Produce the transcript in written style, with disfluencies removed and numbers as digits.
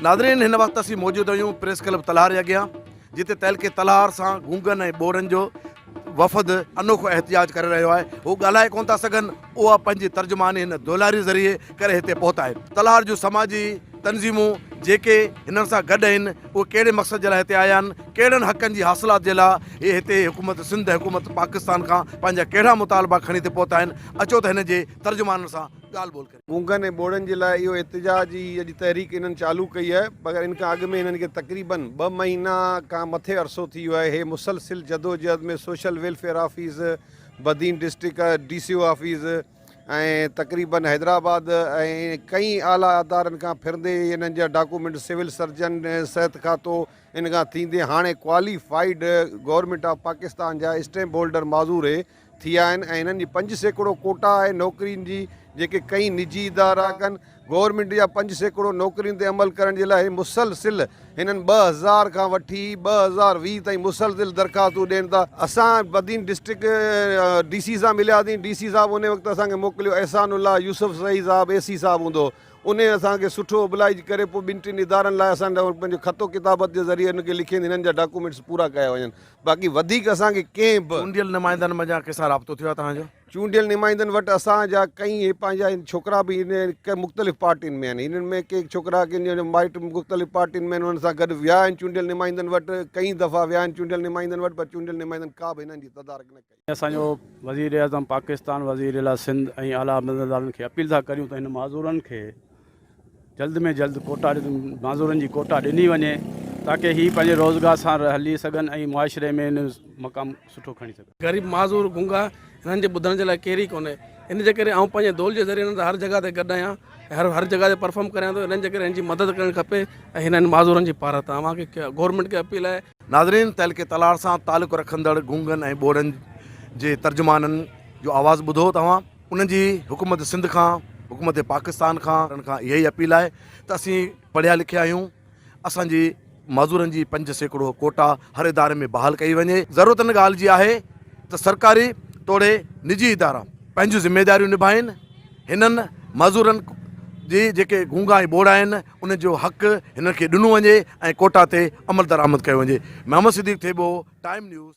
नाज़रीन हिन वक्त असीं मौजूद आहियूं प्रेस क्लब तलहार जे अॻियां, जिते तहलके तलहार सां गूंगन ऐं बोरनि जो वफ़द अनोखो एहतिजाज करे रहियो आहे। हू ॻाल्हाए कोन था सघनि, उहा पंहिंजी तर्जुमानी हिन दोलारी ज़रिए करे हिते पहुता आहिनि। तलहार जूं समाजी तंज़ीमूं जेके हिननि सां गॾु आहिनि, उहे कहिड़े मक़सद जे लाइ हिते आया आहिनि, कहिड़नि हक़नि जी हासिलात जे लाइ इहे हिते हुकूमत सिंध हुकूमत पाकिस्तान खां पंहिंजा कहिड़ा मुतालबा खणी हिते पहुता आहिनि, अचो त हिन जे तर्जुमाननि सां ॻाल्हि ॿोल करियूं। गूंगन ऐं बोड़नि जे लाइ इहो एहतिजाज जी अॼु तहरीक इन्हनि चालू कई आहे, मगर इन खां अॻु में हिननि खे तक़रीबन 2 महीना खां मथे अरसो थी वियो आहे। हे मुसलसिल जदोजहद में social welfare office, Badin district DCO office ऐं तक़रीबन हैदराबाद ऐं कई आला अदारनि खां फिरंदे इन्हनि जा डॉक्यूमेंट सिविल सर्जन सिहत खातो इन खां थींदे हाणे क्वालिफाइड गवर्नमेंट ऑफ पाकिस्तान जा स्टैम्प होल्डर माज़ूर थिया आहिनि ऐं हिननि जी 5% कोटा आहे नौकिरियुनि जी, जेके कई निजी इदारा कनि। गवर्नमेंट जा 5% नौकिरियुनि ते अमल करण जे लाइ मुसलसिल हिननि 2000 खां वठी 2020 ताईं मुसलसिल दरख़्वास्तूं ॾियनि था। असां बदीन डिस्ट्रिक्ट DC सां मिलियासीं। DC साहिबु उन वक़्तु असांखे मोकिलियो एहसानुल्लाह यूसुफ सई साहिबु AC साहिबु हूंदो, उन असांखे सुठो ओबलाइज करे पोइ 2-3 इदारनि लाइ असांजो पंहिंजो ख़तो किताबत जे ज़रिए उनखे लिखी हिननि जा डॉक्यूमेंट्स पूरा कया वञनि। बाक़ी वधीक असांखे कंहिं बि चूंडियल नुमाइंदनि मंझां कंहिंसां राब्तो थियो आहे तव्हांजो? चूंडियल नुमाइंदनि वटि असांजा कई पंहिंजा छोकिरा बि इन मुख़्तलिफ़ पार्टियुनि में आहिनि। हिननि में के छोकिरा कंहिंजो माइट मुख़्तलिफ़ पार्टियुनि में आहिनि, उन्हनि सां गॾु विया आहिनि चूंडियल नुमाइंदनि वटि, कई दफ़ा विया आहिनि चूंडियल नुमाइंदनि वटि, पर चूंडियल नुमाइंदनि का बि हिननि जी तदारक न कई। असांजो वज़ीर आज़म पाकिस्तान, वज़ीर अला सिंध ऐं आला अमलदारनि खे अपील था करियूं त हिन माज़ूरनि खे जल्द में जल्द कोटा माज़ूरनि जी कोटा ॾिनी वञे, ताकी हीअ पंहिंजे रोज़गार सां हली सघनि ऐं मुआशिरे में हिन मक़ाम सुठो खणी सघनि। ग़रीब माज़ूर गुंगा हिननि जे ॿुधण जे लाइ केरु ई कोन्हे। इन जे करे पंहिंजे दोल जे ज़रिए हिननि सां हर जॻह ते गॾु आहियां, हर जॻह ते परफॉर्म करियां थो। हिननि जे करे हिन जी मदद करणु खपे ऐं हिननि माज़ूरनि जी पारां तव्हांखे गवर्नमेंट खे अपील आहे। नाज़रीन तहलके तलहार सां तालुक़ु रखंदड़ गूंगन ऐं बोरनि जे तर्जुमाननि जो आवाज़ु ॿुधो तव्हां। उन्हनि जी हुकूमत सिंध खां, हुकूमत पाकिस्तान खां इहा ई अपील आहे त असीं पढ़िया लिखिया आहियूं, असांजी मज़ूरनि जी 5% कोटा हर इदारे में बहाल कई वञे। ज़रूरत इन ॻाल्हि जी आहे त सरकारी तोड़े निजी इदारा पंहिंजूं ज़िम्मेदारियूं निभाइनि, हिननि मज़ूरनि जी जेके गूंगा ऐं बोड़ा आहिनि उन जो हक़ु हिननि खे ॾिनो वञे ऐं कोटा ते अमल दरामद कयो वञे। Mohammad Siddique Thebo, time news.